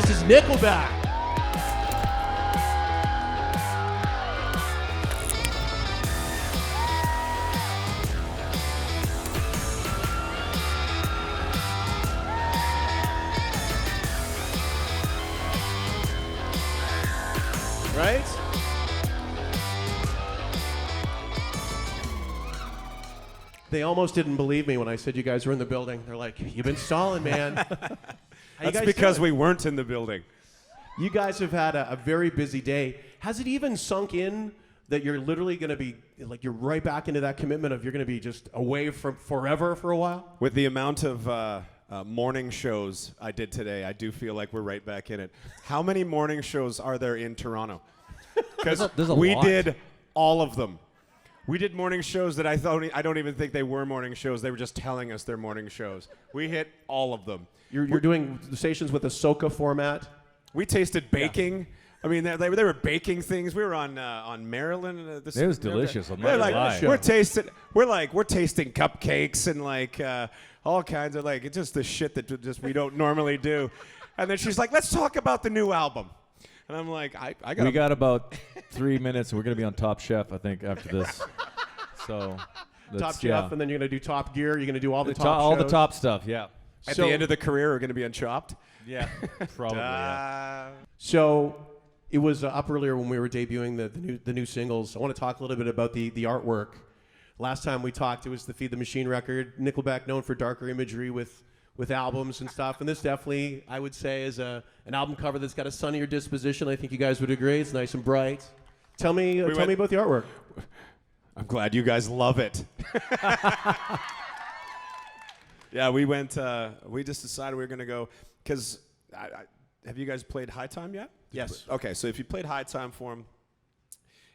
this is Nickelback. Right? They almost didn't believe me when I said you guys were in the building. They're like, you've been stalling, man. That's because we weren't in the building. You guys have had a very busy day. Has it even sunk in that you're literally going to be, like, you're right back into that commitment of you're going to be just away from forever for a while? With the amount of morning shows I did today, I do feel like we're right back in it. How many morning shows are there in Toronto? Because we did all of them. We did morning shows that I don't even think they were morning shows. They were just telling us they're morning shows. We hit all of them. You're doing the stations with a soca format? We tasted baking. Yeah. I mean, they were baking things. We were on Maryland. It was delicious. We're tasting cupcakes and like all kinds of like it's just the shit that just we don't normally do. And then she's like, "Let's talk about the new album." And I'm like, We got about 3 minutes, and we're going to be on Top Chef, I think, after this. So, Top Chef, and then you're going to do Top Gear. You're going to do all the top shows. All the top stuff, yeah. At the end of the career, we're going to be on Chopped? Yeah, probably, yeah. So, it was up earlier when we were debuting the new singles. I want to talk a little bit about the artwork. Last time we talked, it was the Feed the Machine record. Nickelback known for darker imagery with albums and stuff, and this definitely, I would say, is an album cover that's got a sunnier disposition. I think you guys would agree. It's nice and bright. Tell me about the artwork. I'm glad you guys love it. Yeah, we just decided we were going to go, because have you guys played High Time yet? Yes. Okay, so if you played High Time for them,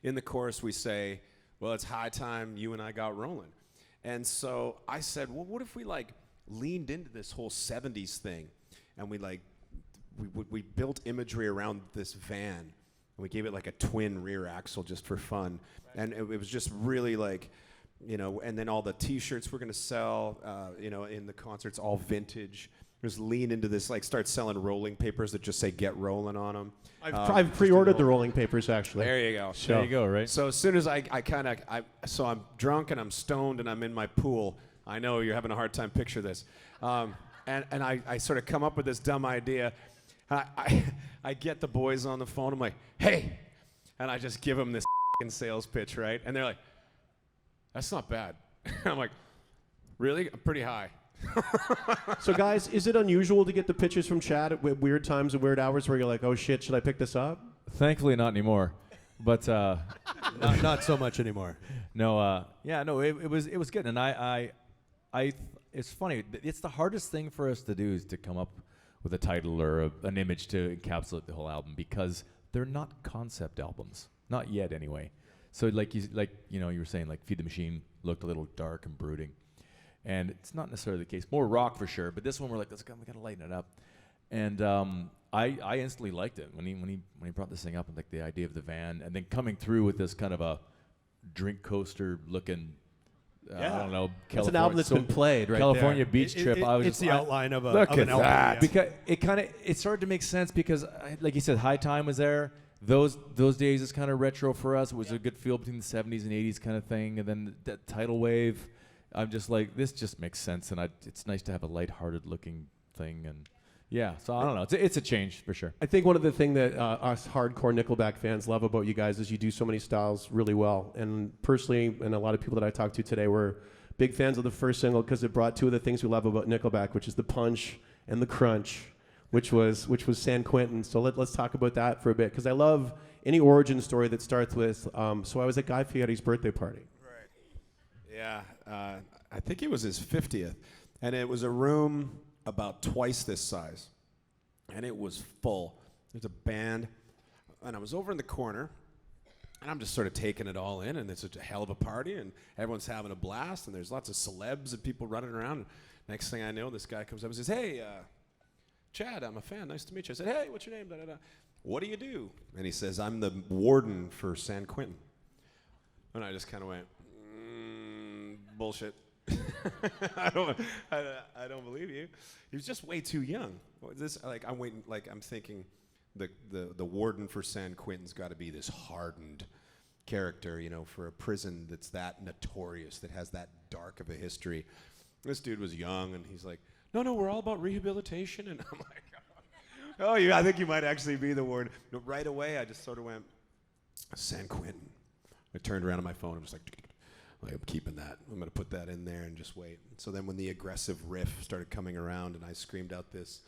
in the chorus we say, well, it's high time you and I got rolling. And so I said, well, what if we leaned into this whole 70s thing, and we built imagery around this van, and we gave it like a twin rear axle just for fun, and it was just really and then all the T-shirts we're gonna sell, in the concerts, all vintage. Just lean into this, start selling rolling papers that just say "Get Rollin" on them. I've pre-ordered the rolling papers, actually. There you go. So, there you go, right? So as soon as so I'm drunk and I'm stoned and I'm in my pool. I know you're having a hard time picture this. And I sort of come up with this dumb idea. I get the boys on the phone. I'm like, hey. And I just give them this sales pitch, right? And they're like, that's not bad. I'm like, really? I'm pretty high. So, guys, is it unusual to get the pitches from Chad at weird times and weird hours where you're like, oh, shit, should I pick this up? Thankfully, not anymore. But not so much anymore. No, it was good. And it's funny. It's the hardest thing for us to do is to come up with a title or an image to encapsulate the whole album, because they're not concept albums, not yet anyway. So you were saying, like Feed the Machine looked a little dark and brooding, and it's not necessarily the case. More rock for sure, but this one we're like, we gotta lighten it up. And I instantly liked it when he brought this thing up, and like the idea of the van, and then coming through with this kind of a drink coaster looking. I don't know. It's an album that's been played, right? California there. beach trip. It's the outline of an album. Yeah. Because it started to make sense because, like you said, High Time was there. Those days is kind of retro for us. It was a good feel between the 70s and 80s kind of thing, and then that tidal wave. I'm just like, this just makes sense, and it's nice to have a lighthearted looking thing, and yeah. So I don't know. It's a change for sure. I think one of the things that us hardcore Nickelback fans love about you guys is you do so many styles really well. And personally, and a lot of people that I talked to today were big fans of the first single because it brought two of the things we love about Nickelback, which is the punch and the crunch, which was San Quentin. So let's talk about that for a bit, because I love any origin story that starts with, so I was at Guy Fieri's birthday party. Right. Yeah. I think it was his 50th. And it was a room about twice this size. And it was full. There's a band. And I was over in the corner. And I'm just sort of taking it all in. And it's a hell of a party. And everyone's having a blast. And there's lots of celebs and people running around. And next thing I know, this guy comes up and says, hey, Chad, I'm a fan. Nice to meet you. I said, hey, what's your name? Da, da, da. What do you do? And he says, I'm the warden for San Quentin. And I just kind of went, bullshit. I don't believe you. He was just way too young. What was this? Like, I'm waiting. Like, I'm thinking, the warden for San Quentin's got to be this hardened character, you know, for a prison that's that notorious, that has that dark of a history. This dude was young, and he's like, no, we're all about rehabilitation. And I'm like, oh, yeah, I think you might actually be the warden. But right away, I just sort of went, San Quentin. I turned around on my phone and was like, I'm keeping that. I'm going to put that in there and just wait. So then when the aggressive riff started coming around and I screamed out this,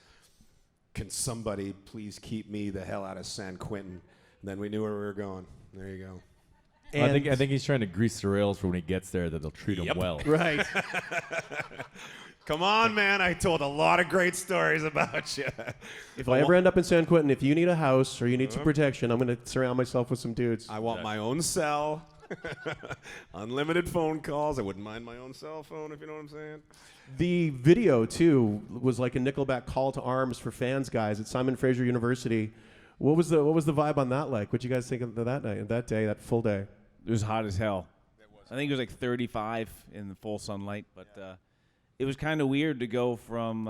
can somebody please keep me the hell out of San Quentin? Then we knew where we were going. There you go. I think he's trying to grease the rails for when he gets there, that they'll treat him well. Right. Come on, man. I told a lot of great stories about you. If I ever end up in San Quentin, if you need a house or you need some protection, I'm going to surround myself with some dudes. I want my own cell. Unlimited phone calls. I wouldn't mind my own cell phone, if you know what I'm saying. The video, too, was like a Nickelback call to arms for fans, guys, at Simon Fraser University. What was the vibe on that like? What did you guys think of that night, that day, that full day? It was hot as hell. I think it was like 35 in the full sunlight, but it was kind of weird to go from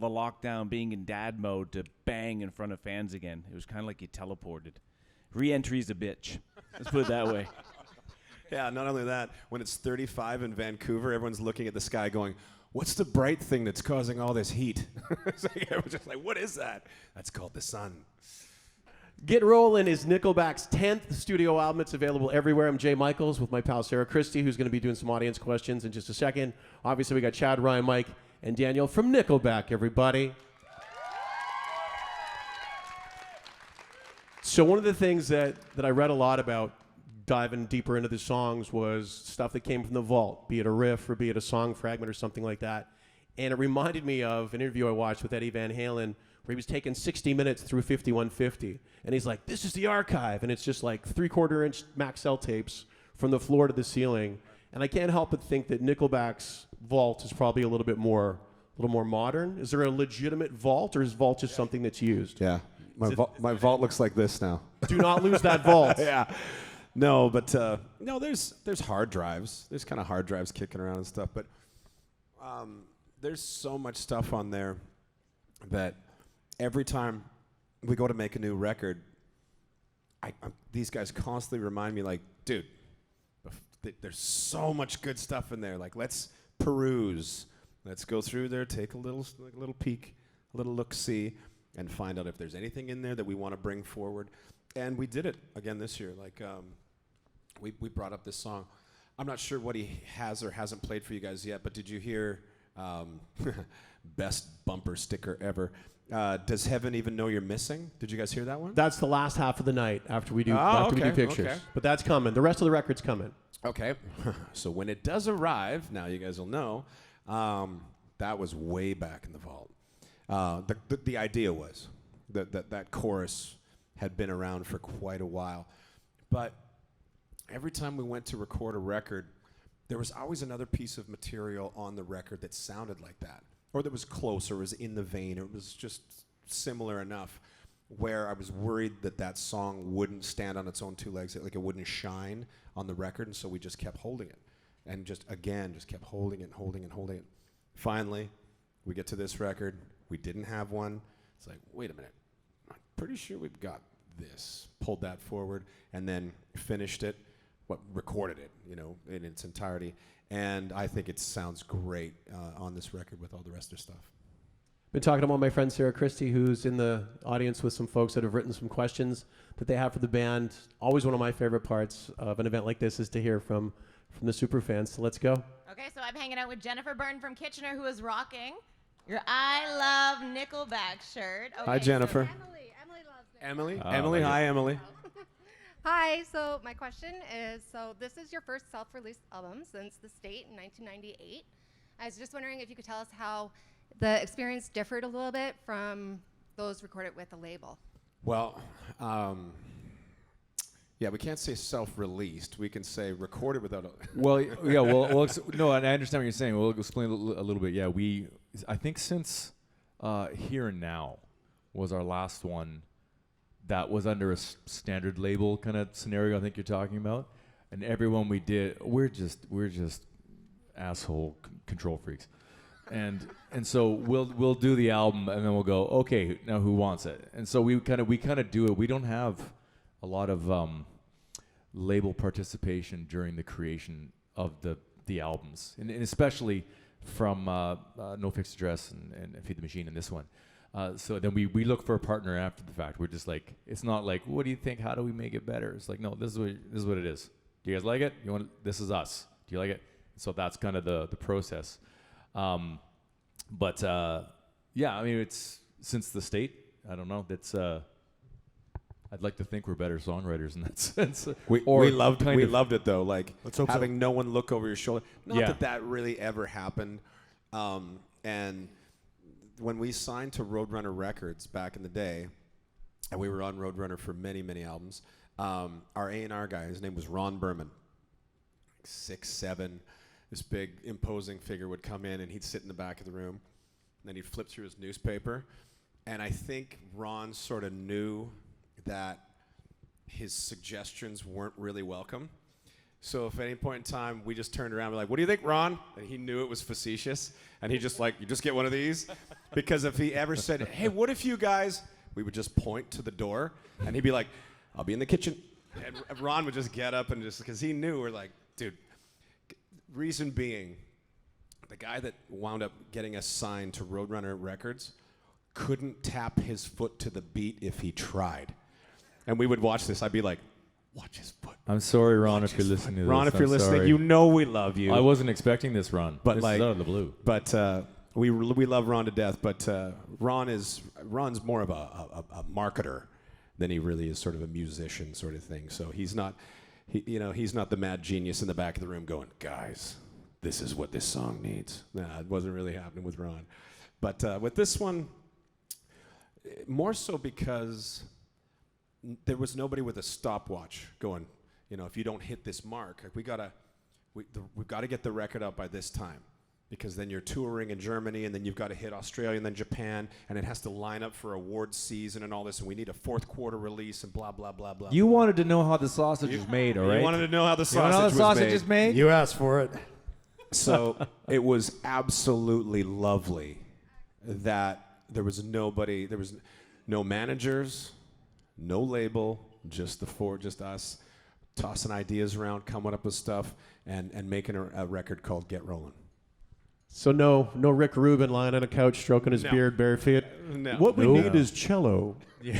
the lockdown being in dad mode to bang in front of fans again. It was kind of like you teleported. Re-entry's a bitch. Let's put it that way. Yeah, not only that, when it's 35 in Vancouver, everyone's looking at the sky going, what's the bright thing that's causing all this heat? It's like, everyone's just like, what is that? That's called the sun. Get Rollin is Nickelback's 10th studio album. It's available everywhere. I'm Jay Michaels with my pal Sarah Christie, who's going to be doing some audience questions in just a second. Obviously, we got Chad, Ryan, Mike, and Daniel from Nickelback, everybody. So one of the things that I read a lot about diving deeper into the songs was stuff that came from the vault, be it a riff or be it a song fragment or something like that. And it reminded me of an interview I watched with Eddie Van Halen where he was taking 60 minutes through 5150. And he's like, this is the archive. And it's just like 3/4 inch Maxell tapes from the floor to the ceiling. And I can't help but think that Nickelback's vault is probably a little more modern. Is there a legitimate vault, or is vault just something that's used? Yeah. My vault looks like this now. Do not lose that vault. Yeah. No, but no, there's hard drives. There's kind of hard drives kicking around and stuff. But there's so much stuff on there that every time we go to make a new record, these guys constantly remind me, like, dude, there's so much good stuff in there. Like, let's peruse. Let's go through there, take a little peek, a little look-see, and find out if there's anything in there that we want to bring forward. And we did it again this year. Like, we brought up this song. I'm not sure what he has or hasn't played for you guys yet, but did you hear best bumper sticker ever? Does Heaven Even Know You're Missing? Did you guys hear that one? That's the last half of the night after we do we do pictures. Okay. But that's coming. The rest of the record's coming. Okay. So when it does arrive, now you guys will know, that was way back in the vault. The idea was that chorus had been around for quite a while. But every time we went to record a record, there was always another piece of material on the record that sounded like that, or that was close, or was in the vein, or it was just similar enough where I was worried that song wouldn't stand on its own two legs, like it wouldn't shine on the record, and so we just kept holding it. And just kept holding it. Finally, we get to this record. We didn't have one. It's like, wait a minute. I'm pretty sure we've got this. Pulled that forward, and then finished it, recorded it, in its entirety. And I think it sounds great on this record with all the rest of the stuff. Been talking to one of my friends, Sarah Christie, who's in the audience with some folks that have written some questions that they have for the band. Always one of my favorite parts of an event like this is to hear from the super fans. So let's go. Okay, so I'm hanging out with Jennifer Byrne from Kitchener, who is rocking your I Love Nickelback shirt. Okay, hi, Jennifer. Emily loves it. Emily? Emily, hi, Emily. Hi, so my question is, so this is your first self-released album since The State in 1998. I was just wondering if you could tell us how the experience differed a little bit from those recorded with a label. Well, yeah, we can't say self-released. We can say recorded without a... Well, yeah, no, and I understand what you're saying. We'll explain a little bit. Yeah, I think since Here and Now was our last one that was under a standard label kind of scenario I think you're talking about. And everyone we did, we're just asshole control freaks. And so we'll do the album, and then we'll go, okay, now who wants it? And so we kind of do it. We don't have a lot of label participation during the creation of the albums, and especially from No Fixed Address and Feed the Machine and this one. So then we look for a partner after the fact. We're just like, it's not like, what do you think? How do we make it better? It's like, no, this is what it is. Do you guys like it? This is us. Do you like it? So that's kind of the process. But yeah, I mean, it's since the state. I don't know. That's I'd like to think we're better songwriters in that sense. We loved it though. Like having no one look over your shoulder. Not that really ever happened. And when we signed to Roadrunner Records back in the day, and we were on Roadrunner for many, many albums, our A&R guy, his name was Ron Berman, 6'7", this big imposing figure would come in and he'd sit in the back of the room, and then he'd flip through his newspaper, and I think Ron sort of knew that his suggestions weren't really welcome. So if at any point in time we just turned around and were like, what do you think, Ron? And he knew it was facetious, and he just like, you just get one of these? Because if he ever said, hey, what if you guys, we would just point to the door, and he'd be like, I'll be in the kitchen. And Ron would just get up and just, because he knew, we're like, dude, reason being, the guy that wound up getting us signed to Roadrunner Records couldn't tap his foot to the beat if he tried. And we would watch this, I'd be like, watch his foot. I'm sorry, Ron, if you're listening to this. Ron, if you're listening, you know we love you. I wasn't expecting this, Ron. But this like, is out of the blue. But we love Ron to death. But Ron's more of a marketer than he really is sort of a musician sort of thing. So he's not the mad genius in the back of the room going, guys, this is what this song needs. Nah, it wasn't really happening with Ron. But with this one, more so because there was nobody with a stopwatch going, if you don't hit this mark, like we've got to get the record out by this time, because then you're touring in Germany, and then you've got to hit Australia and then Japan, and it has to line up for awards season and all this, and we need a fourth quarter release and blah, blah, blah, blah. You wanted to know how the sausage is made, all right? You wanted to know how the sausage was made. You asked for it. So it was absolutely lovely that there was no managers, no label, just us tossing ideas around, coming up with stuff, and making a record called Get Rollin'. So no Rick Rubin lying on a couch stroking his beard bare feet. No. What we need is cello. Yeah.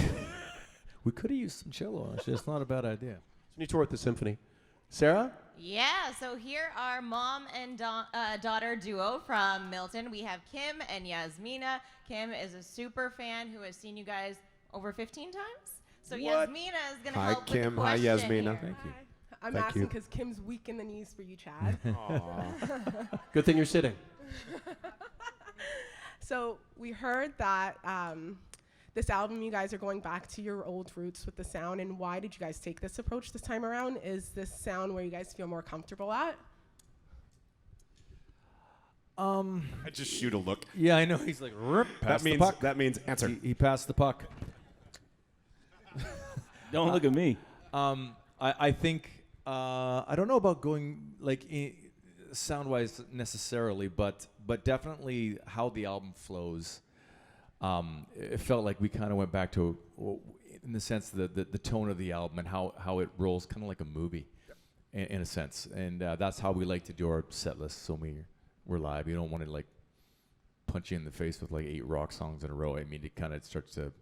We could have used some cello, actually. It's not a bad idea. So you tour with the symphony. Sarah? Yeah, so here are mom and daughter duo from Milton. We have Kim and Yasmina. Kim is a super fan who has seen you guys over 15 times. So Yasmina is going to help with the Kim. Hi, question Yasmina. here. Thank you. I'm Thank asking you. because Kim's weak in the knees for you, Chad. Good thing you're sitting. So we heard that this album, you guys are going back to your old roots with the sound. And why did you guys take this approach this time around? Is this sound where you guys feel more comfortable at? I just shoot a look. Yeah, I know. He's like, pass the puck. That means answer. He passed the puck. Don't look at me. I think I don't know about going like sound-wise necessarily, but definitely how the album flows. It felt like we kind of went back to, in the sense the tone of the album and how it rolls, kind of like a movie, in a sense. And that's how we like to do our set list. So we're live. You don't want to like punch you in the face with like 8 rock songs in a row. I mean, it kind of starts to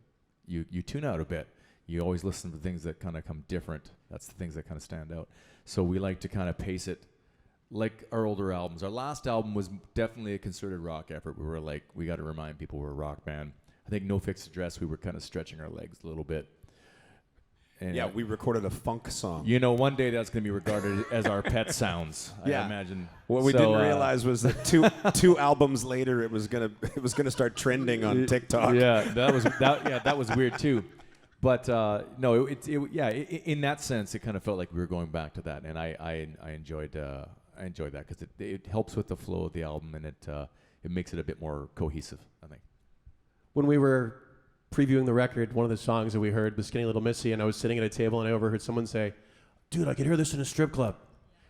you tune out a bit. You always listen to things that kind of come different. That's the things that kind of stand out. So we like to kind of pace it like our older albums. Our last album was definitely a concerted rock effort. We were like, we got to remind people we're a rock band. I think No Fixed Address, we were kind of stretching our legs a little bit. And Yeah, we recorded a funk song. one day that's going to be regarded as our pet sounds. Yeah. I imagine. What we So, didn't realize was that two albums later, it was gonna start trending on TikTok. Yeah, that was weird too. But no, in that sense, it kind of felt like we were going back to that, and I enjoyed that because it helps with the flow of the album, and it makes it a bit more cohesive, I think. When we were previewing the record, one of the songs that we heard was Skinny Little Missy, and I was sitting at a table and I overheard someone say, dude, I could hear this in a strip club.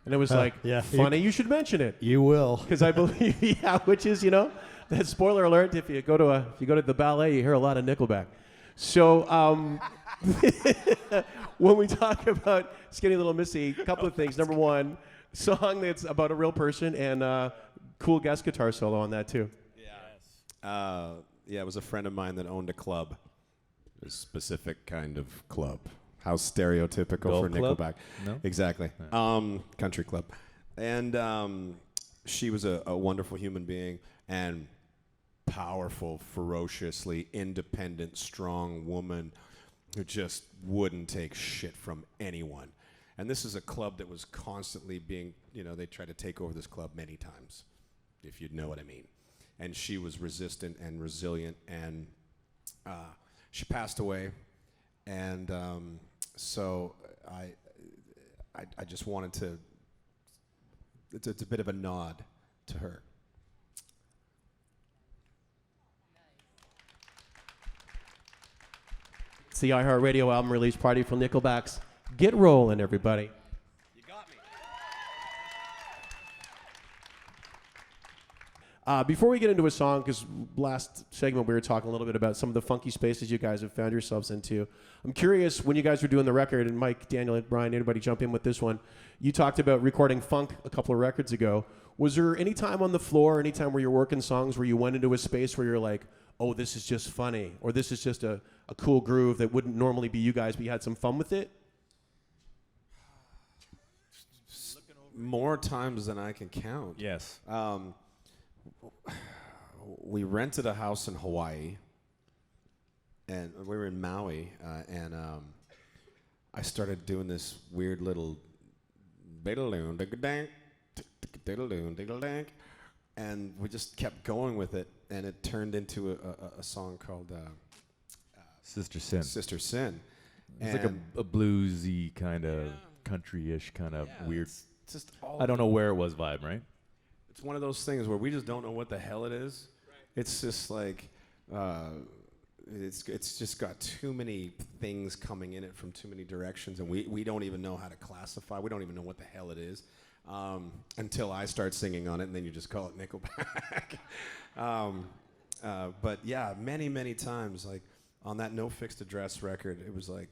And it was yeah. funny. You should mention it. You will. Because I believe, yeah, which is, that spoiler alert, if you go to the ballet, you hear a lot of Nickelback. So when we talk about Skinny Little Missy, a couple of things. Number one, song that's about a real person and cool guest guitar solo on that too. Yeah, it was a friend of mine that owned a club, a specific kind of club. How stereotypical Golf for club? Nickelback. No? Exactly. Country club. And she was a wonderful human being and powerful, ferociously independent, strong woman who just wouldn't take shit from anyone. And this is a club that was constantly being, they tried to take over this club many times, if you'd know what I mean. And she was resistant and resilient, and she passed away. And so I just wanted to, it's a bit of a nod to her. It's the iHeartRadio album release party from Nickelback's Get Rollin', everybody. You got me. Before we get into a song, because last segment we were talking a little bit about some of the funky spaces you guys have found yourselves into. I'm curious, when you guys were doing the record, and Mike, Daniel, Brian, anybody jump in with this one, you talked about recording funk a couple of records ago. Was there any time on the floor, any time where you're working songs where you went into a space where you're like, oh, this is just funny, or this is just a cool groove that wouldn't normally be you guys, but you had some fun with it? More times than I can count. Yes. We rented a house in Hawaii, and we were in Maui, and I started doing this weird little and we just kept going with it, and it turned into a song called Sister Sin. Sister Sin. It's like a bluesy kind of country-ish kind of weird. It's just all I don't know where it was vibe, right? It's one of those things where we just don't know what the hell it is. Right. It's just like it's just got too many things coming in it from too many directions, and we don't even know how to classify. We don't even know what the hell it is until I start singing on it, and then you just call it Nickelback. But yeah, many times, like on that No Fixed Address record, it was like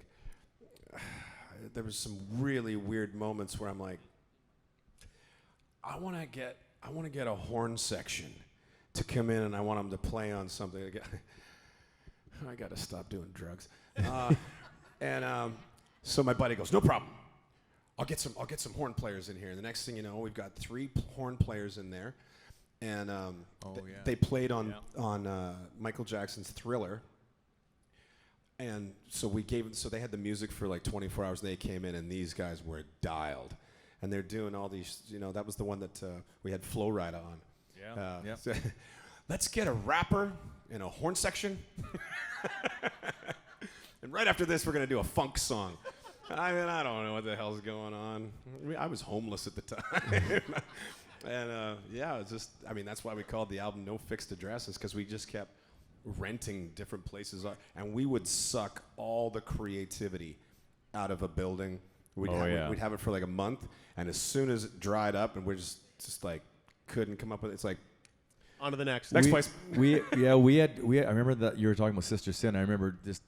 there was some really weird moments where I'm like, I want to get a horn section to come in, and I want them to play on something. I got to stop doing drugs. So my buddy goes, no problem. I'll get some horn players in here. And the next thing you know, we've got 3 horn players in there, and they played on Michael Jackson's Thriller. And so they had the music for like 24 hours, and they came in, and these guys were dialed. And they're doing all these, that was the one that we had Flo Rida on. Yeah. So let's get a rapper and a horn section. And right after this, we're going to do a funk song. I mean, I don't know what the hell's going on. I was homeless at the time. And it's just, that's why we called the album No Fixed Addresses, because we just kept renting different places. And we would suck all the creativity out of a building. We'd have it for like a month, and as soon as it dried up, and we're just like couldn't come up with it, it's like on to the next place. We had. I remember that you were talking about Sister Sin. I remember just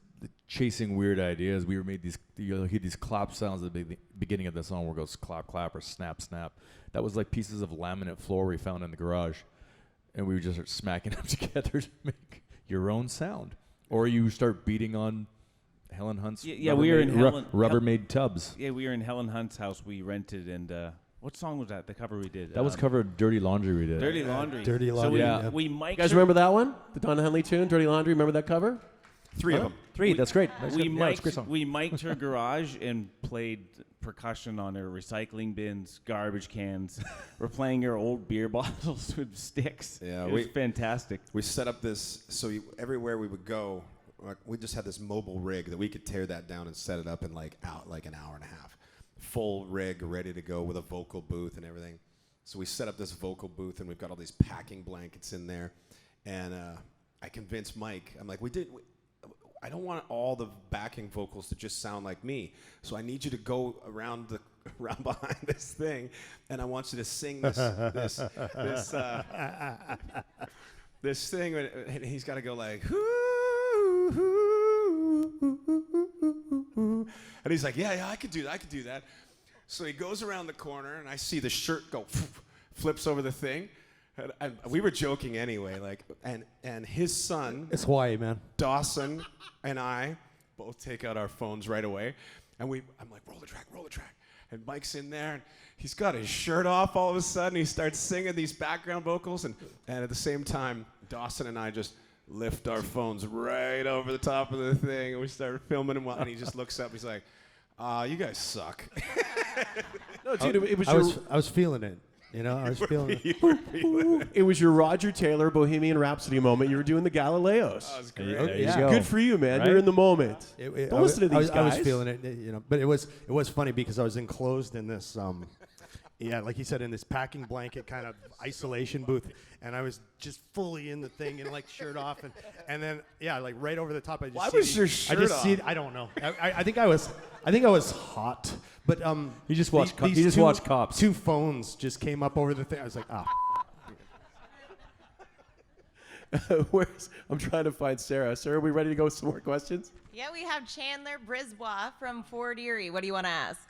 chasing weird ideas. We made these. You hear these clap sounds at the beginning of the song where it goes clap clap or snap snap. That was like pieces of laminate floor we found in the garage, and we would just start smacking them together to make your own sound, or you start beating on Helen Hunt's we were in Rubbermaid tubs. Yeah, we were in Helen Hunt's house. We rented, and what song was that? The cover we did. That was covered Dirty Laundry we did. Dirty Laundry. Dirty Laundry. So we mic'd You guys remember that one? The Donna Henley tune, Dirty Laundry? Remember that cover? 3 of them. 3. That's great. That's we good. Yeah, it's a great song. We mic'd her garage and played percussion on her recycling bins, garbage cans. We're playing her old beer bottles with sticks. Yeah, it was fantastic. We set up this, so everywhere we would go, we just had this mobile rig that we could tear that down and set it up in an hour and a half. Full rig, ready to go with a vocal booth and everything. So we set up this vocal booth, and we've got all these packing blankets in there. And I convinced Mike, I'm like, I don't want all the backing vocals to just sound like me. So I need you to go around around behind this thing, and I want you to sing this this thing, and he's got to go like, and he's like, yeah, I could do that. So he goes around the corner, and I see the shirt go, flips over the thing, and we were joking anyway, like, and his son, It's Hawaii, man. Dawson, and I both take out our phones right away, and I'm like, roll the track, and Mike's in there, and he's got his shirt off all of a sudden. He starts singing these background vocals, and at the same time, Dawson and I just lift our phones right over the top of the thing, and we start filming him, and he just looks up, he's like, you guys suck. No, dude, it was I was feeling it. You know, I was feeling it. it was your Roger Taylor Bohemian Rhapsody moment. You were doing the Galileos. That was great. There you Yeah. go. Good for you, man. Right? You're in the moment. Don't listen to these I was guys. feeling it, you know. But it was funny because I was enclosed in this, like you said, in this packing blanket kind of isolation booth, and I was just fully in the thing and like shirt off, and then like right over the top. I just Why see was these- your shirt I just see off? it. I don't know. I think I was hot, but You just watch these you just two- watch Cops. Two phones just came up over the thing. I was like, I'm trying to find Sarah. Sarah, are we ready to go with some more questions? Yeah, we have Chandler Brisbois from Fort Erie. What do you want to ask?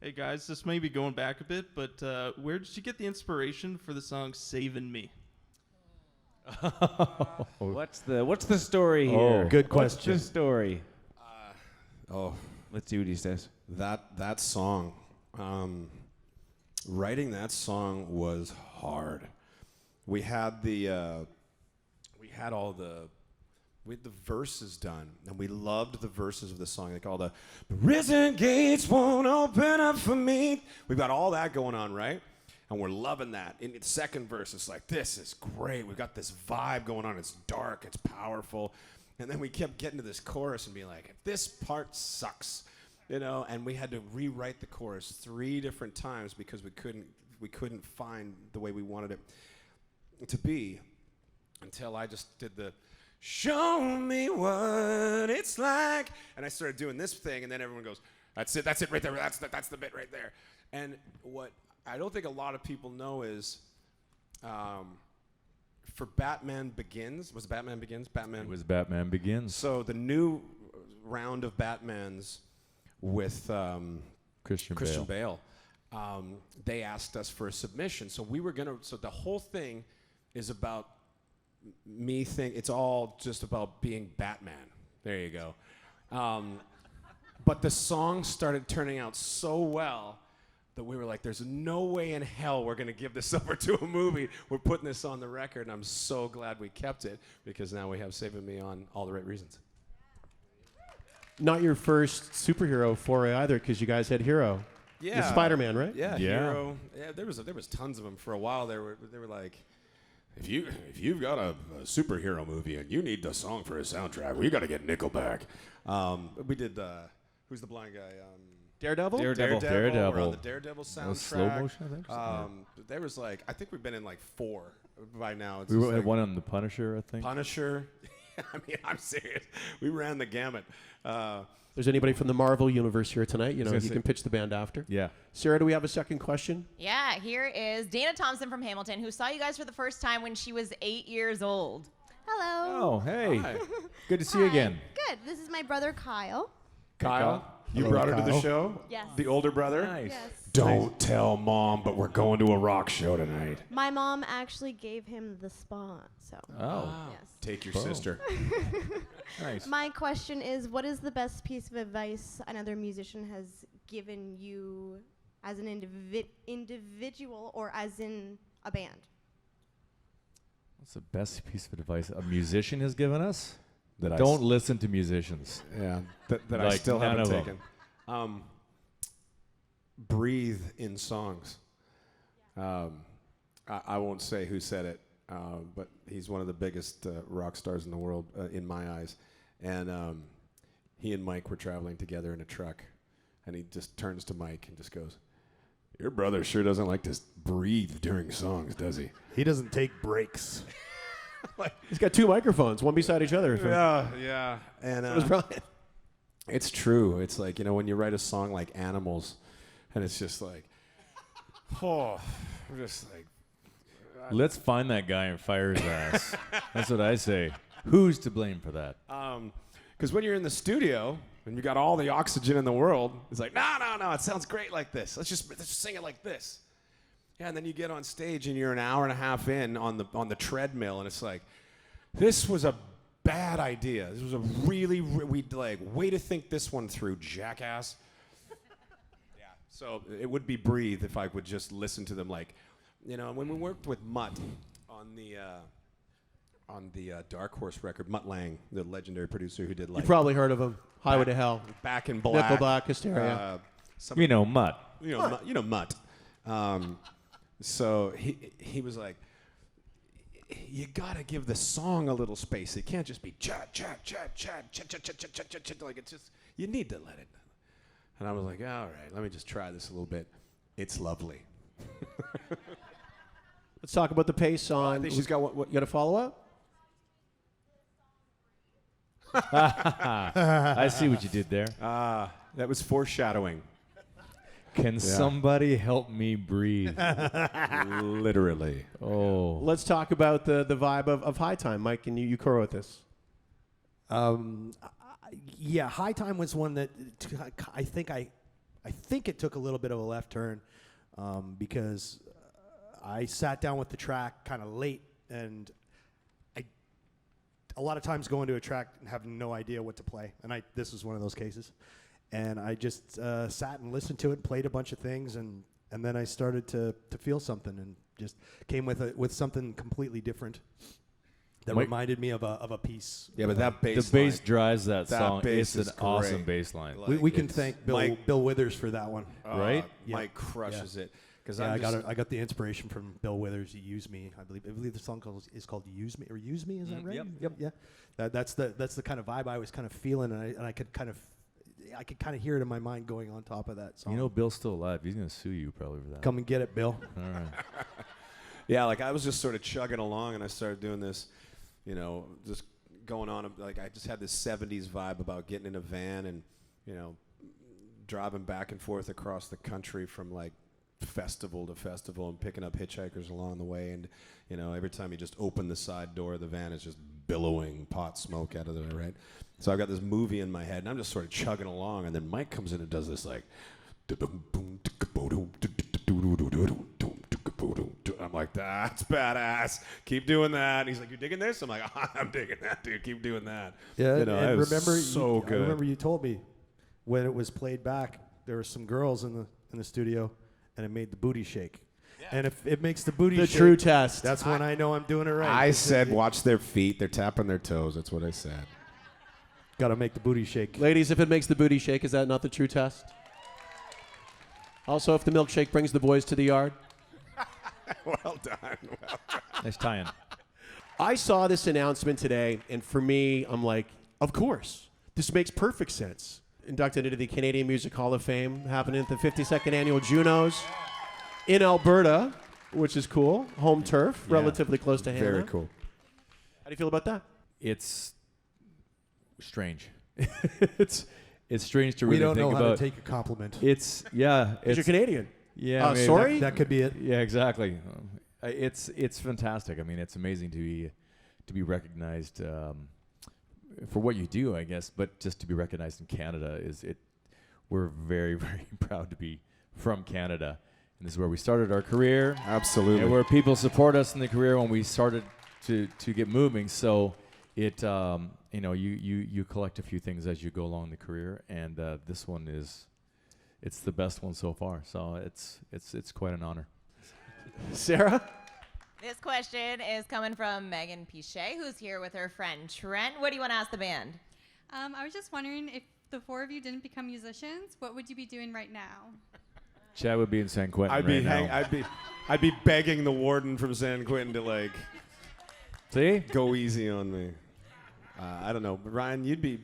Hey guys, this may be going back a bit, but where did you get the inspiration for the song "Savin' Me"? What's the story here? good What's question. the story? Oh, Let's see what he says. that song, writing that song was hard. We had the verses done, and we loved the verses of the song. Like all the prison gates won't open up for me. We've got all that going on, right? And we're loving that. In the second verse, it's like, this is great. We've got this vibe going on. It's dark. It's powerful. And then we kept getting to this chorus and be like, this part sucks, you know. And we had to rewrite the chorus 3 different times because we couldn't find the way we wanted it to be, until I just did the show me what it's like, and I started doing this thing, and then everyone goes, that's it right there, that's the bit right there. And what I don't think a lot of people know is, for Batman Begins, was it Batman Begins? It was Batman Begins. So the new round of Batmans with Christian Bale, they asked us for a submission. So so the whole thing is about me it's all just about being Batman. There you go. But the song started turning out so well that we were like, there's no way in hell we're going to give this over to a movie. We're putting this on the record, and I'm so glad we kept it, because now we have Saving Me on all the right reasons. Not your first superhero foray either, because you guys had Hero. Yeah. You're Spider-Man, right? Yeah, Yeah. Hero. Yeah, there was tons of them for a while. They were like, if you've got a superhero movie and you need the song for a soundtrack, well, you got to get Nickelback. We did who's the blind guy? Daredevil? Daredevil. We're on the Daredevil That was soundtrack. slow motion, I think. There was like, I think we've been in like 4 by now. It's We just had like one on The Punisher, I think. Punisher. I mean, I'm serious. We ran the gamut. There's anybody from the Marvel universe here tonight? You know, gonna you say- can pitch the band after. Yeah. Sarah, do we have a second question? Yeah, here is Dana Thompson from Hamilton, who saw you guys for the first time when she was 8 years old. Hello. Oh, hey. Hi. Good to see you Hi. again. Good. This is my brother Kyle. Kyle, you Hello, brought her to the Kyle. show? Yes. The older brother? Nice. Yes. Don't tell Mom, but we're going to a rock show tonight. My mom actually gave him the spot. So. Oh, Yes. Take your Boom. sister. nice. My question is, what is the best piece of advice another musician has given you as an individual or as in a band? What's the best piece of advice a musician has given us? That Don't listen to musicians. Yeah, that I Like, still none haven't of 'em. taken. Breathe in songs. I won't say who said it, but he's one of the biggest rock stars in the world in my eyes. And he and Mike were traveling together in a truck, and he just turns to Mike and just goes, "Your brother sure doesn't like to breathe during songs, does he?" He doesn't take breaks. He's got 2 microphones, one beside each other. Yeah. And So does Brian. it's true. It's like, you know, when you write a song like Animals, And it's just like, oh, we're just like, Let's find that guy and fire his ass. That's what I say. Who's to blame for that? because when you're in the studio and you got all the oxygen in the world, it's like, no, it sounds great like this. Let's just sing it like this. Yeah, and then you get on stage and you're an hour and a half in on the treadmill, and it's like, this was a bad idea. This was a really we'd like, way to think this one through, jackass. Yeah. So it would be Breathe if I would just listen to them like, when we worked with Mutt on the Dark Horse record, Mutt Lange, the legendary producer who did like You probably heard of him. Highway to Hell. Back in Black. Nickelback, Hysteria. Mutt. Mutt. So he was like, you gotta give the song a little space. It can't just be chat, like it's just, you need to let it. And I was like, all right, let me just try this a little bit. It's lovely. Let's talk about the pace on. I think she's got what You got a follow-up? I see what you did there. that was foreshadowing. Can somebody help me breathe? Literally. Oh. Let's talk about the vibe of High Time. Mike, can you co-wrote this? Yeah, High Time was one that I think it took a little bit of a left turn because I sat down with the track kind of late, and a lot of times go into a track and have no idea what to play, and this was one of those cases. And I just sat and listened to it, played a bunch of things, and then I started to feel something, and just came with something completely different that reminded me of a piece. Yeah, but that bass The bass line, drives that that song. bass It's is an awesome great. bass line. Like, We can it's thank Mike- Bill Withers for that one. Right? Yeah. Mike crushes it. Because Yeah, I got the inspiration from Bill Withers. Use Me, I believe the song is called Use Me, or Use Me. Is that right? Yep. Yeah. That's the kind of vibe I was kind of feeling, and I could kind of hear it in my mind going on top of that song. Bill's still alive. He's gonna sue you probably for that. Come and get it, Bill. All right. Yeah, like I was just sort of chugging along, and I started doing this, just going on. Like I just had this 70s vibe about getting in a van and, driving back and forth across the country from like festival to festival and picking up hitchhikers along the way. And, every time you just open the side door of the van, it's just billowing pot smoke out of there, right? So I've got this movie in my head, and I'm just sort of chugging along, and then Mike comes in and does this like, I'm like, that's badass. Keep doing that. And he's like, you digging this? I'm like, I'm digging that, dude. Keep doing that. Yeah, it was remember so good. I remember you told me when it was played back, there were some girls in the studio, and it made the booty shake. Yeah. And if it makes the booty The shake, true test. that's when I know I'm doing it right. I said, watch their feet. They're tapping their toes. That's what I said. Got to make the booty shake. Ladies, if it makes the booty shake, is that not the true test? Also, if the milkshake brings the boys to the yard? Well done. Nice tie-in. I saw this announcement today, and for me, I'm like, of course. This makes perfect sense. Inducted into the Canadian Music Hall of Fame, happening at the 52nd Annual Junos in Alberta, which is cool. Home turf, relatively close to Hannah. Very cool. How do you feel about that? It's strange. it's strange to really We don't think know about. how to take a compliment. It's Because you're Canadian. Yeah. I mean, sorry? That could be it. Yeah, exactly. It's fantastic. I mean, it's amazing to be recognized for what you do, I guess. But just to be recognized in Canada we're very, very proud to be from Canada, and this is where we started our career. Absolutely. And where people support us in the career when we started to get moving. So it you collect a few things as you go along the career, and this one it's the best one so far. So it's quite an honor. Sarah? This question is coming from Megan Pichet, who's here with her friend Trent. What do you want to ask the band? I was just wondering, if the four of you didn't become musicians, what would you be doing right now? Chad would be in San Quentin I'd be begging the warden from San Quentin to like See? go easy on me. I don't know, but Ryan, you'd be.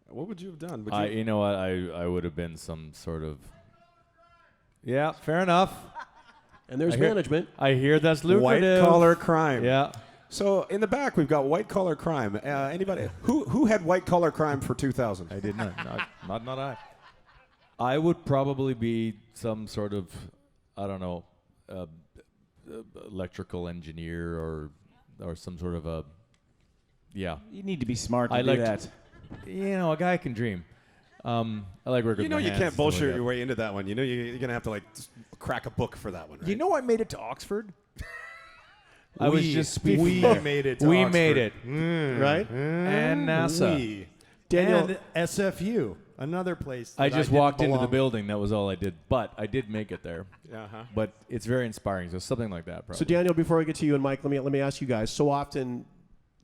What would you have done? Would you, You know what? I would have been some sort of. Yeah, fair enough. And there's I hear- management. I hear that's lucrative. white collar crime. Yeah. So in the back we've got white collar crime. Anybody who had white collar crime for 2000? I did not. Not I. I would probably be some sort of, I don't know, electrical engineer or some sort of a, yeah. You need to be smart to I do like that. a guy can dream. I like working You know with my you hands, can't stuff like bullshit that. your way into that one. You know you're gonna have to like crack a book for that one. Right? You know I made it to Oxford? I was just speaking We there. made it to We Oxford. made it. Right? And NASA. We. Daniel- And SFU, another place. I that just didn't walked into the belong. building. That was all I did. But I did make it there. Uh-huh. But it's very inspiring. So something like that, probably. So Daniel, before I get to you and Mike, let me ask you guys. So often,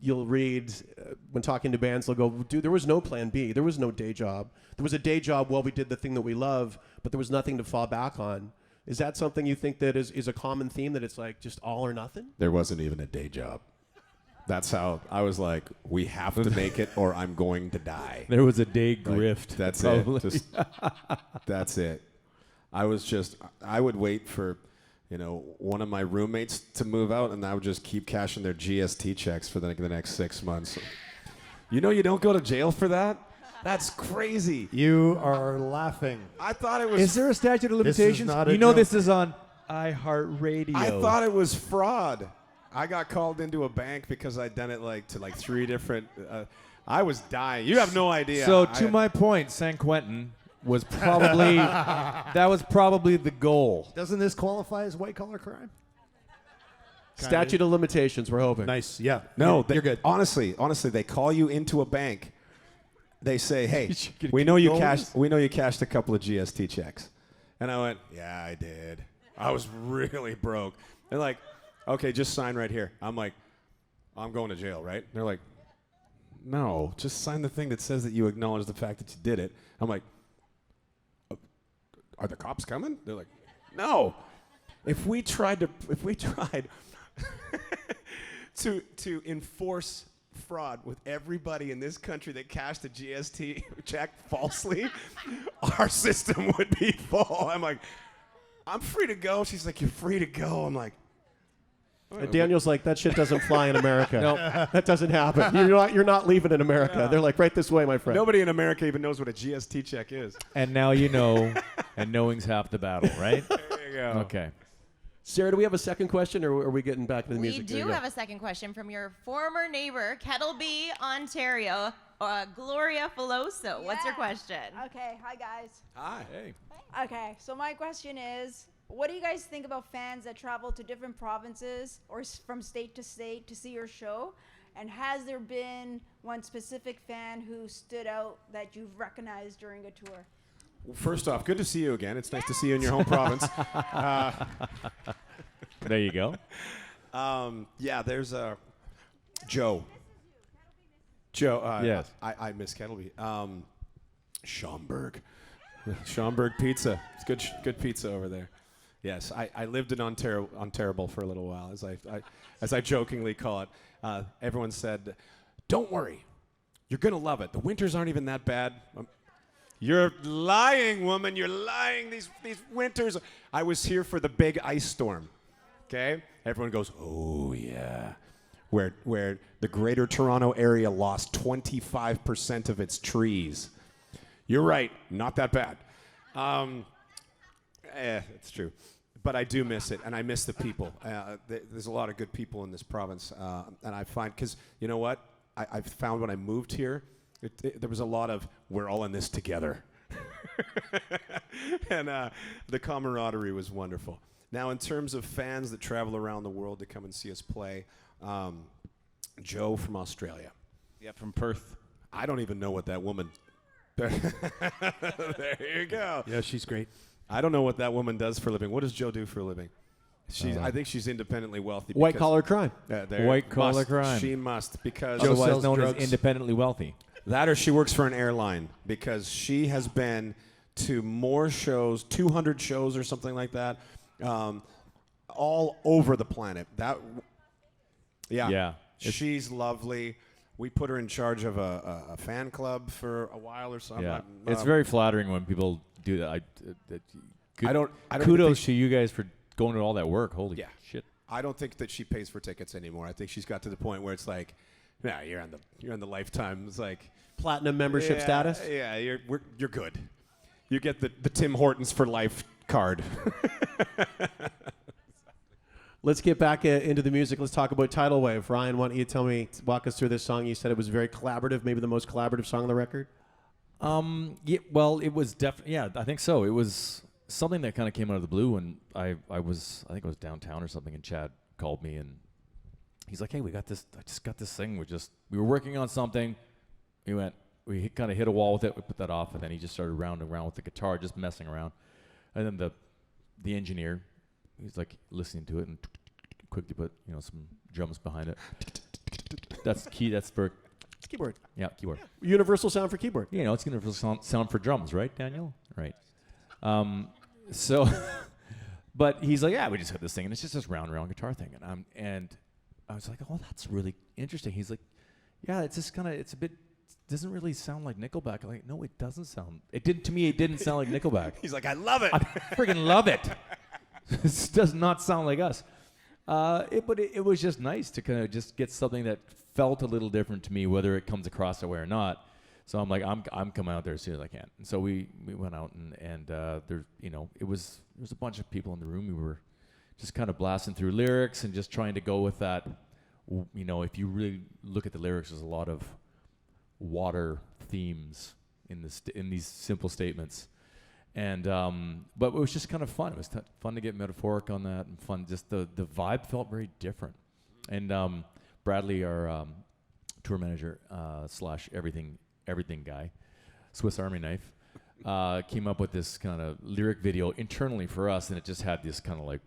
you'll read when talking to bands, they'll go, "Dude, there was no plan B. There was no day job. There was a day job while we did the thing that we love, but there was nothing to fall back on." Is that something you think that is a common theme? That it's like just all or nothing? There wasn't even a day job. That's how I was like, we have to make it or I'm going to die. There was a day Like, grift. that's probably. it. Just, that's it. I would wait for, one of my roommates to move out, and I would just keep cashing their GST checks for the next 6 months. You don't go to jail for that? That's crazy. You are laughing. I thought it was. Is there a statute of This is limitations? not a You know joke. this is on iHeartRadio. I thought it was fraud. I got called into a bank because I'd done it to 3 different. I was dying. You have no idea. So to my point, San Quentin was probably that was probably the goal. Doesn't this qualify as white collar crime? Statute of limitations, we're hoping. Nice. Yeah. No, you're good. Honestly, they call you into a bank. They say, "Hey, You should get we know you goals. cashed a couple of GST checks," and I went, "Yeah, I did. I was really broke." They're like, "Okay, just sign right here." I'm like, "I'm going to jail, right?" They're like, "No, just sign the thing that says that you acknowledge the fact that you did it." I'm like, "Are the cops coming?" They're like, "No." If we tried to enforce fraud with everybody in this country that cashed a GST check falsely, our system would be full. I'm like, "I'm free to go." She's like, "You're free to go." I'm like, And Daniel's like, "That shit doesn't fly in America. Nope. That doesn't happen. You're not leaving in America." They're like, "Right this way, my friend." nobody in America even knows what a GST check is. And now you know, and knowing's half the battle, right? There you go. Okay. Sarah, do we have a second question, or are we getting back to the We music? There do you go. have a second question from your former neighbor, Kettleby, Ontario, Gloria Filoso. What's your question? Okay, hi guys. Hi. Hey. Okay, so my question is, what do you guys think about fans that travel to different provinces or from state to state to see your show? And has there been one specific fan who stood out that you've recognized during a tour? Well, first off, good to see you again. It's nice to see you in your home province. There you go. Yeah, there's Joe. Joe. Yes. I miss Kettleby. Schaumburg. Schaumburg pizza. It's good pizza over there. Yes, I lived in Ontario for a little while, as I jokingly call it. Everyone said, "Don't worry, you're gonna love it. The winters aren't even that bad." You're lying, woman. You're lying. These winters. I was here for the big ice storm. Okay? Everyone goes, "Oh yeah." Where the Greater Toronto area lost 25% of its trees. You're right. Not that bad. It's true. But I do miss it, and I miss the people. There's a lot of good people in this province, and I find, because you know what? I've found when I moved here, there was a lot of, we're all in this together. And the camaraderie was wonderful. Now, in terms of fans that travel around the world to come and see us play, Joe from Australia. Yeah, from Perth. I don't even know what that woman... There you go. Yeah, she's great. I don't know what that woman does for a living. What does Joe do for a living? I think she's independently wealthy. White collar crime. White collar crime. She must, because Joe Otherwise sells known drugs. as independently wealthy. that or she works for an airline, because she has been to more shows, 200 shows or something like that, all over the planet. Yeah. She's lovely. We put her in charge of a fan club for a while or something. Yeah. It's very flattering when people do that. I don't Kudos think to you guys for going to all that work. Holy shit. I don't think that she pays for tickets anymore. I think she's got to the point where it's like, yeah, you're on the lifetime. It's like Platinum membership status. Yeah, you're good. You get the Tim Hortons for life card. Let's get back into the music. Let's talk about Tidal Wave. Ryan, why don't you walk us through this song? You said it was very collaborative, maybe the most collaborative song on the record? Yeah, well, it was definitely, yeah, I think so. It was something that kind of came out of the blue, and I think I was downtown or something, and Chad called me, and he's like, hey, I just got this thing. We were working on something. We kind of hit a wall with it. We put that off, and then he just started rounding around with the guitar, just messing around. And then the engineer, he's like listening to it and quickly put some drums behind it. That's key. That's for it's keyboard. Yeah, keyboard. Yeah. Universal sound for keyboard. It's universal sound for drums, right, Daniel? Right. So, but he's like, yeah, we just had this thing, and it's just this round guitar thing, and I was like, oh, that's really interesting. He's like, yeah, it's just kind of, it's a bit. Doesn't really sound like Nickelback. I'm like, no, it doesn't sound. It didn't to me. It didn't sound like Nickelback. He's like, I love it. I freaking love it. This does not sound like us. But it was just nice to kind of just get something that felt a little different to me, whether it comes across that way or not. So I'm like, I'm coming out there as soon as I can. And so we went out and there, there was a bunch of people in the room. We were just kind of blasting through lyrics and just trying to go with that. If you really look at the lyrics, there's a lot of water themes in these simple statements, and but it was just kind of fun. It was fun to get metaphoric on that, and fun. Just the vibe felt very different. And Bradley, our tour manager / everything guy, Swiss Army knife, came up with this kind of lyric video internally for us, and it just had this kind of like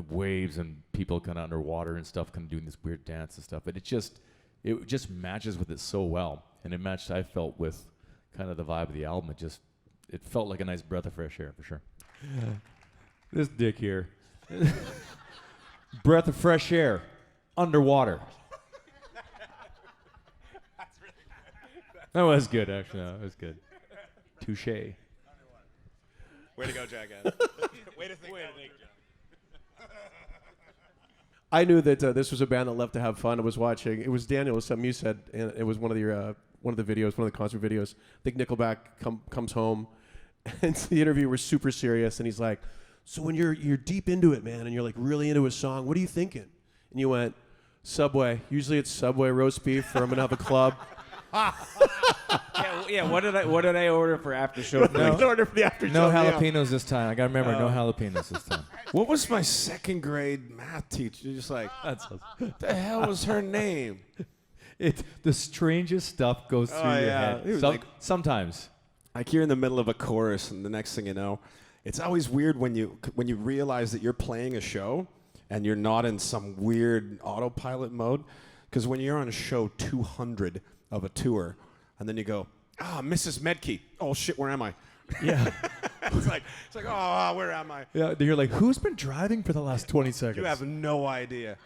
waves and people kind of underwater and stuff, kind of doing this weird dance and stuff. But it just matches with it so well, and it matched, I felt, with kind of the vibe of the album. It felt like a nice breath of fresh air, for sure. Yeah. This dick here. Breath of fresh air, underwater. That's really good. That was good, actually. No, it was good. Touche. Way to go, Jackass. Way to think. I knew that this was a band that loved to have fun. I was watching. It was Daniel. It was something you said, and it was one of the videos, one of the concert videos. I think Nickelback comes home, and the interviewer was super serious, and he's like, "So when you're deep into it, man, and you're like really into a song, what are you thinking?" And you went, "Subway. Usually it's Subway roast beef, or I'm gonna have a club." Yeah. What did I order for after show? Order for the after show. No jalapenos this time. I gotta remember, no jalapenos this time. What was my second grade math teacher? Just like, what the hell was her name? The strangest stuff goes through your head. Sometimes. Like you're in the middle of a chorus, and the next thing you know, it's always weird when you realize that you're playing a show and you're not in some weird autopilot mode. Because when you're on show 200 of a tour, and then you go, Mrs. Medkey. Oh shit, where am I? Yeah. it's like, where am I? Yeah, you're like, who's been driving for the last 20 seconds? You have no idea.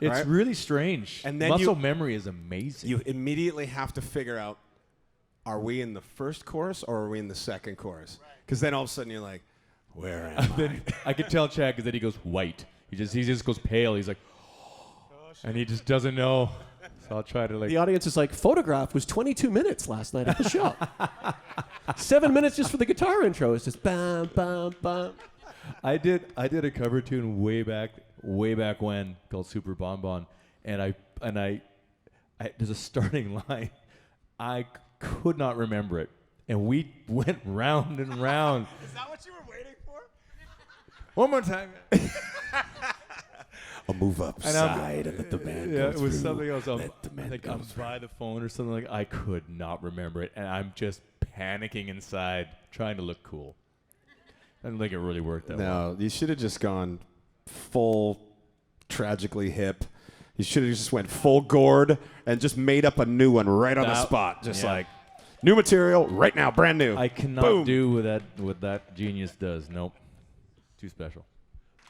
It's really strange. And then muscle memory is amazing. You immediately have to figure out, are we in the first chorus or are we in the second chorus? Because then all of a sudden you're like, where am I? I could tell Chad, because then he goes white. He just goes pale. He's like, and he just doesn't know. So I'll try to The audience is like, Photograph was 22 minutes last night at the show. 7 minutes just for the guitar intro. It's just bam, bam, bam. I did a cover tune way back when called Super Bon Bon, and I there's a starting line. I could not remember it, and we went round and round. Is that what you were waiting for? One more time. I'll move upside and let the band go it was through. something else. I think I'm by the phone or something like. I could not remember it, and I'm just panicking inside, trying to look cool. I don't think it really worked that well. No, you should have just gone full tragically hip. You should have just went full gourd and just made up a new one right on the spot. Just like new material right now, brand new. I cannot do what that genius does. Nope. Too special.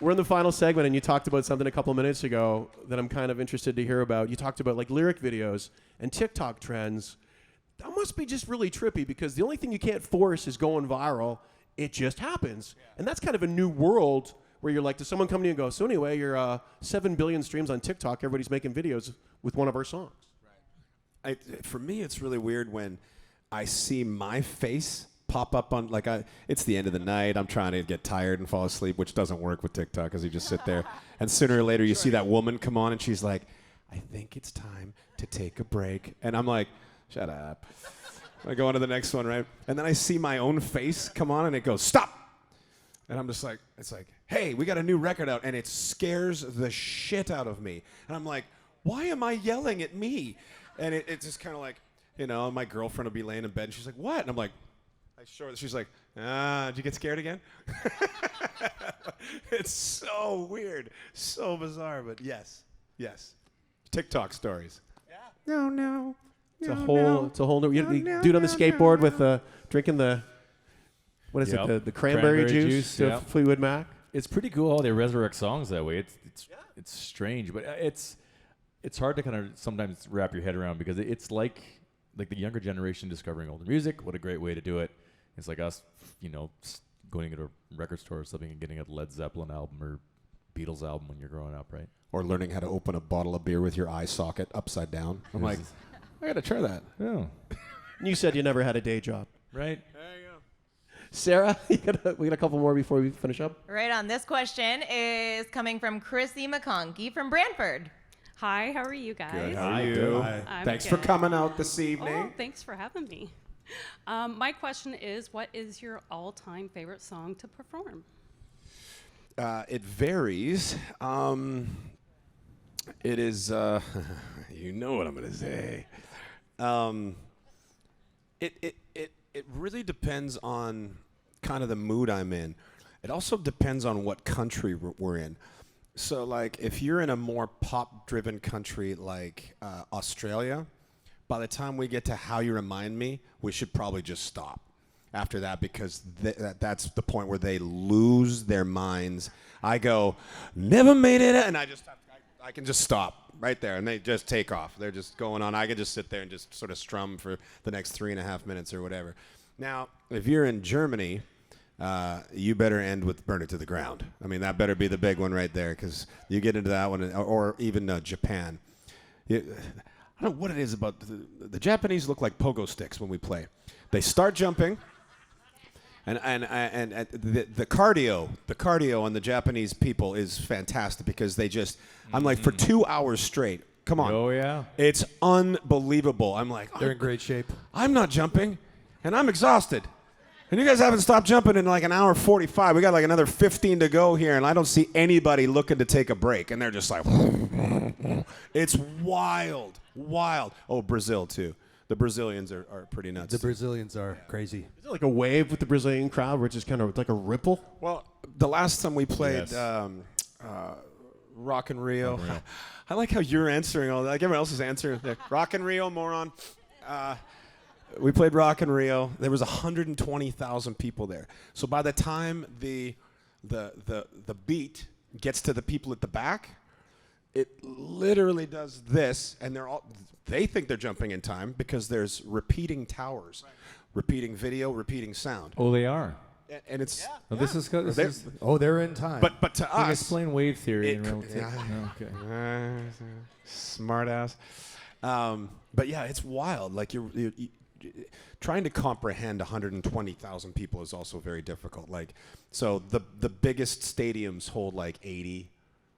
We're in the final segment, and you talked about something a couple of minutes ago that I'm kind of interested to hear about. You talked about like lyric videos and TikTok trends. That must be just really trippy, because the only thing you can't force is going viral. It just happens. Yeah. And that's kind of a new world where you're like, does someone come to you and go, so anyway, you're 7 billion streams on TikTok. Everybody's making videos with one of our songs. Right. For me, it's really weird when I see my face pop up on it's the end of the night. I'm trying to get tired and fall asleep, which doesn't work with TikTok because you just sit there. And sooner or later you see that woman come on and she's like, I think it's time to take a break. And I'm like, shut up. I go on to the next one, right? And then I see my own face come on and it goes, stop. And I'm just like, it's like, hey, we got a new record out. And it scares the shit out of me. And I'm like, why am I yelling at me? And it's just kind of like, my girlfriend will be laying in bed and she's like, what? And I'm like, she's like, did you get scared again? It's so weird, so bizarre, but yes. TikTok stories. Yeah. No. It's a whole new dude on the skateboard with drinking the the cranberry juice to Fleetwood Mac. It's pretty cool how they resurrect songs that way. It's strange, but it's hard to kind of sometimes wrap your head around because it's like the younger generation discovering older music. What a great way to do it. It's like us, going into a record store or something and getting a Led Zeppelin album or Beatles album when you're growing up, right? Or learning how to open a bottle of beer with your eye socket upside down. I'm like, I gotta try that. Yeah. You said you never had a day job, right? There you go. Sarah, we got a couple more before we finish up. Right on. This question is coming from Chrissy McConkey from Brantford. Hi, how are you guys? Good. How are you? Thanks for coming out this evening. Oh, thanks for having me. My question is, what is your all-time favorite song to perform? It varies. It is, you know what I'm going to say. It really depends on kind of the mood I'm in. It also depends on what country we're in. So, if you're in a more pop-driven country like Australia, by the time we get to How You Remind Me, we should probably just stop after that because that's the point where they lose their minds. I go, never made it, and I can just stop right there, and they just take off. They're just going on. I can just sit there and just sort of strum for the next 3.5 minutes or whatever. Now, if you're in Germany, you better end with Burn It to the Ground. I mean, that better be the big one right there because you get into that one, or even Japan. I don't know what it is about the Japanese look like pogo sticks when we play. They start jumping, and the cardio on the Japanese people is fantastic because they just, I'm like, for 2 hours straight, come on. Oh, yeah. It's unbelievable. I'm like, They're in great shape. I'm not jumping, and I'm exhausted. And you guys haven't stopped jumping in an hour 45. We got another 15 to go here, and I don't see anybody looking to take a break. And they're just like, it's wild. Oh, Brazil, too. The Brazilians are pretty nuts. The Brazilians are crazy. Is it like a wave with the Brazilian crowd where it's just kind of like a ripple? Well, the last time we played Rock in Rio, I like how you're answering all that. Like everyone else is answering. Rock in Rio, moron. We played Rock in Rio. There was 120,000 people there. So by the time the beat gets to the people at the back, it literally does this, and they think they're jumping in time because there's repeating towers, repeating video, repeating sound. Oh, they are. And it's they're in time. But to us, explain wave theory and relativity. Okay. Smart ass. But yeah, it's wild. You're trying to comprehend 120,000 people is also very difficult. So the biggest stadiums hold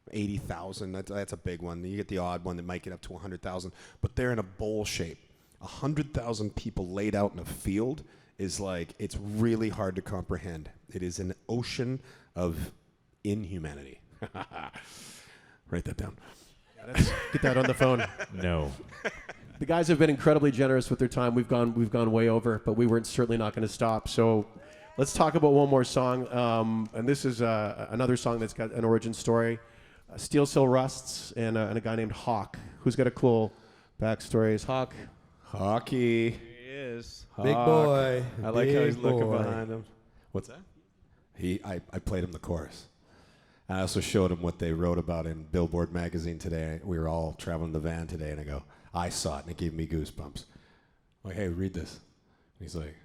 80,000. That's a big one. You get the odd one that might get up to 100,000, but they're in a bowl shape. 100,000 people laid out in a field is it's really hard to comprehend. It is an ocean of inhumanity. Write that down. Let's get that on the phone. No. The guys have been incredibly generous with their time. We've gone way over, but we weren't certainly not going to stop. So let's talk about one more song. And this is another song that's got an origin story. Steel Sill Rusts and a guy named Hawk, who's got a cool backstory. Is Hawk? Hawky. He is. Big boy. I like how he's looking boy. behind him. What's that? I played him the chorus. I also showed him what they wrote about in Billboard magazine today. We were all traveling the van today, and I go, I saw it, and it gave me goosebumps. I'm like, hey, read this. And he's like,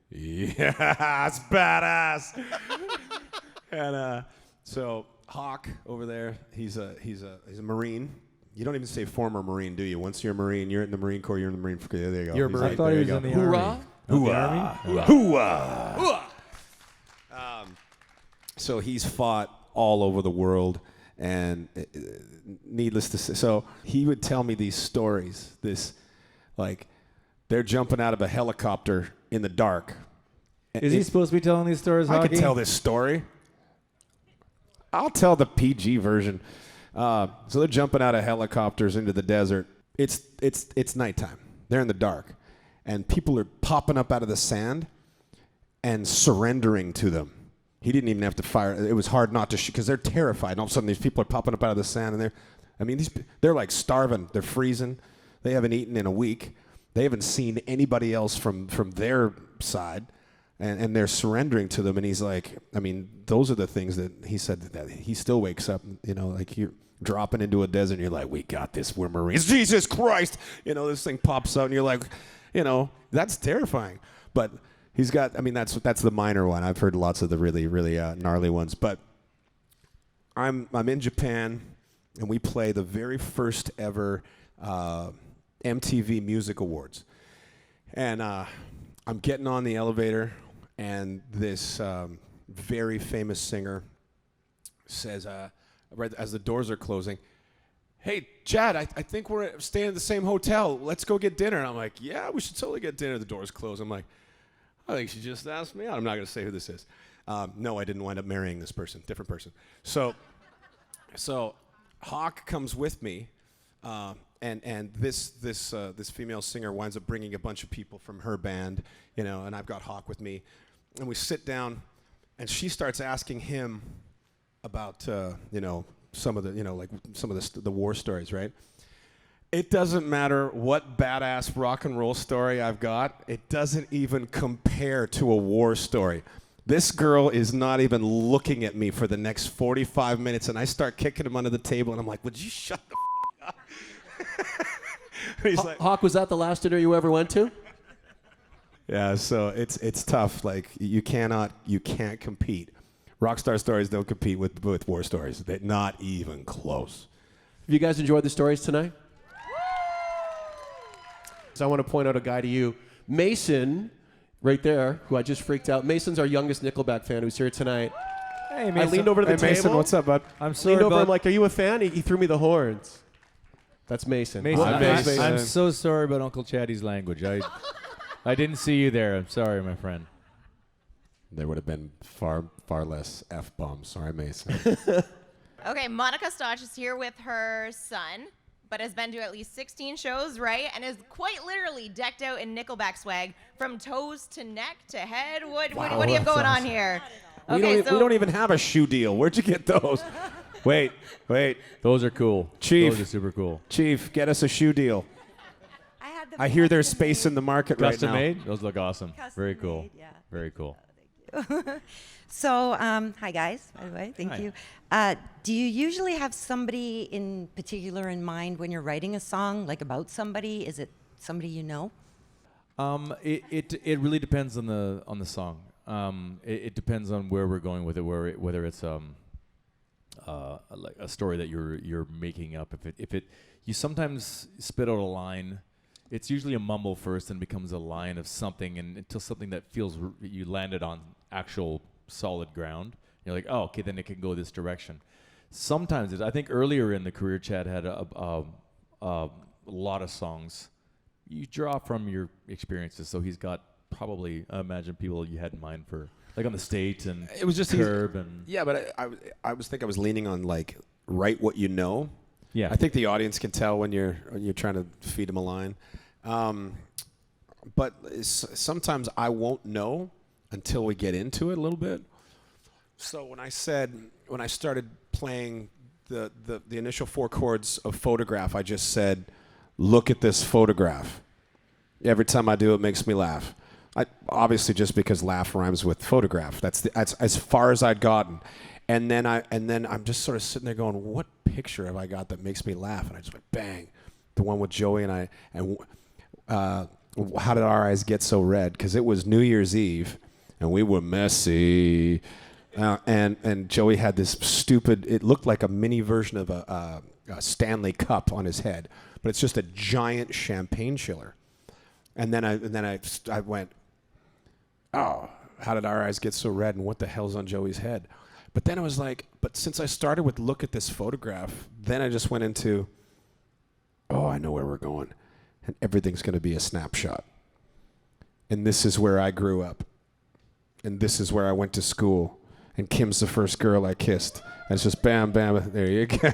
yeah, it's badass. And so Hawk over there, he's a Marine. You don't even say former Marine, do you? Once you're a Marine, you're in the Marine Corps, you're in the Marine Corps. There you go. You're a Marine. I thought he was in the Army. So he's fought all over the world, and needless to say, so he would tell me these stories. Like, they're jumping out of a helicopter in the dark. Is he supposed to be telling these stories? I could tell this story. I'll tell the PG version. So they're jumping out of helicopters into the desert. It's nighttime. They're in the dark, and people are popping up out of the sand and surrendering to them. He didn't even have to fire. It was hard not to shoot because they're terrified. And all of a sudden, these people are popping up out of the sand, and they're like starving. They're freezing. They haven't eaten in a week. They haven't seen anybody else from their side, and they're surrendering to them. And he's like, those are the things that he said that he still wakes up, like you're dropping into a desert and you're like, we got this, we're Marines. Jesus Christ! This thing pops out and you're like, that's terrifying. But he's got, that's the minor one. I've heard lots of the really, really gnarly ones. But I'm in Japan, and we play the very first ever MTV Music Awards. And I'm getting on the elevator, and this very famous singer says, right as the doors are closing, "Hey, Chad, I think we're staying at the same hotel. Let's go get dinner." And I'm like, "Yeah, we should totally get dinner." The doors close. I'm like, I think she just asked me out. I'm not going to say who this is. No, I didn't wind up marrying this person. Different person. So Hawk comes with me, and this female singer winds up bringing a bunch of people from her band, and I've got Hawk with me, and we sit down, and she starts asking him about some of the war stories, right? It doesn't matter what badass rock and roll story I've got. It doesn't even compare to a war story. This girl is not even looking at me for the next 45 minutes, and I start kicking him under the table, and I'm like, would you shut the f*** up? He's like, Hawk, was that the last dinner you ever went to? Yeah, so it's tough. Like, you can't compete. Rockstar stories don't compete with war stories. They're not even close. Have you guys enjoyed the stories tonight? So I want to point out a guy to you. Mason, right there, who I just freaked out. Mason's our youngest Nickelback fan who's here tonight. Hey, Mason. I leaned over to the table. Mason, what's up, bud? I'm sorry, leaned over. but I'm like, are you a fan? He threw me the horns. That's Mason. Mason, Mason. I'm so sorry about Uncle Chatty's language. I didn't see you there. I'm sorry, my friend. There would have been far less F-bombs. Sorry, Mason. Okay, Monica Stotch is here with her son, but has been to at least 16 shows, right? And is quite literally decked out in Nickelback swag from toes to neck to head. What do you have going on here? We don't even have a shoe deal. Where'd you get those? Wait. Those are cool. Chief. Those are super cool. Chief, get us a shoe deal. I hear there's space in the market right now. Custom made? Those look awesome. Very cool. Made, yeah. Very cool. So, hi guys, by the way, thank you. Do you usually have somebody in particular in mind when you're writing a song, like about somebody? Is it somebody you know? It really depends on the song. It depends on where we're going with it, whether it's like a story that you're making up. If you sometimes spit out a line. It's usually a mumble first and becomes a line of something, and until something that feels you landed on actual solid ground. You're like, oh, okay, then it can go this direction. Sometimes I think earlier in the career, Chad had a lot of songs. You draw from your experiences, so he's got probably, I imagine, people you had in mind for, like on the State and it was just Curb and yeah, but I was leaning on like write what you know. Yeah, I think the audience can tell when you're trying to feed them a line. But sometimes I won't know until we get into it a little bit. So when I started playing the initial 4 chords of Photograph, I just said, look at this photograph. Every time I do it makes me laugh. Obviously just because laugh rhymes with photograph. That's as far as I'd gotten. And then I'm just sort of sitting there going, what picture have I got that makes me laugh? And I just went, bang, the one with Joey and I. And how did our eyes get so red? Because it was New Year's Eve, and we were messy. And Joey had this stupid, it looked like a mini version of a Stanley Cup on his head, but it's just a giant champagne chiller. And then I went, oh, how did our eyes get so red, and what the hell's on Joey's head? But then I was like, but since I started with look at this photograph, then I just went into, oh, I know where we're going. And everything's going to be a snapshot. And this is where I grew up. And this is where I went to school. And Kim's the first girl I kissed. And it's just bam, bam, there you go.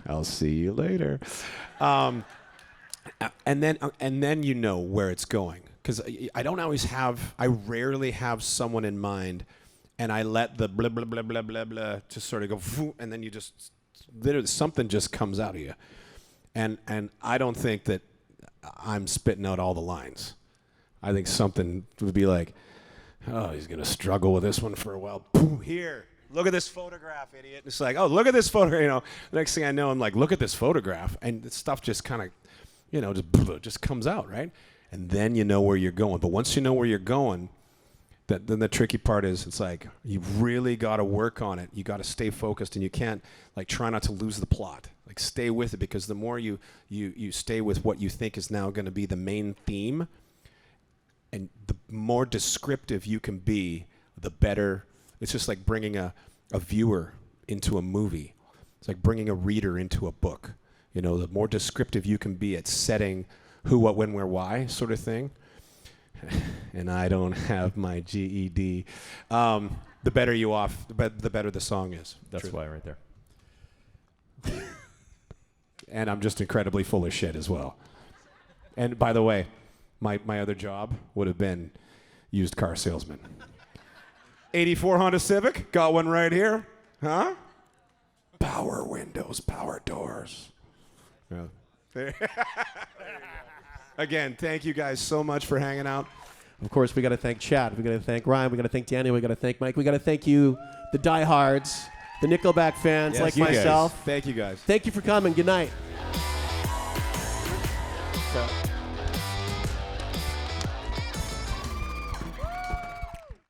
I'll see you later. And then you know where it's going. Because I rarely have someone in mind, and I let the blah, blah, blah, blah, blah, blah just sort of go, and then you just, literally something just comes out of you. And I don't think that I'm spitting out all the lines. I think something would be like, oh, he's going to struggle with this one for a while. Boom, here, look at this photograph, idiot. It's like, oh, look at this photograph. You know, the next thing I know, I'm like, look at this photograph. And the stuff just kind of, just comes out, right? And then you know where you're going. But once you know where you're going, then the tricky part is it's like you've really got to work on it. You got to stay focused, and you can't try not to lose the plot. Like stay with it, because the more you stay with what you think is now going to be the main theme, and the more descriptive you can be, the better. It's just like bringing a viewer into a movie. It's like bringing a reader into a book. You know, the more descriptive you can be at setting who, what, when, where, why sort of thing. And I don't have my GED. The better you off, the better the song is. That's why right there. And I'm just incredibly full of shit as well. And by the way, my other job would have been used car salesman. 84 Honda Civic, got one right here. Huh? Power windows, power doors. Yeah. Again, thank you guys so much for hanging out. Of course, we got to thank Chad. We got to thank Ryan. We got to thank Danny. We got to thank Mike. We got to thank you, the diehards, the Nickelback fans Yes, like you guys. myself. Thank you guys. Thank you for coming. Good night. So.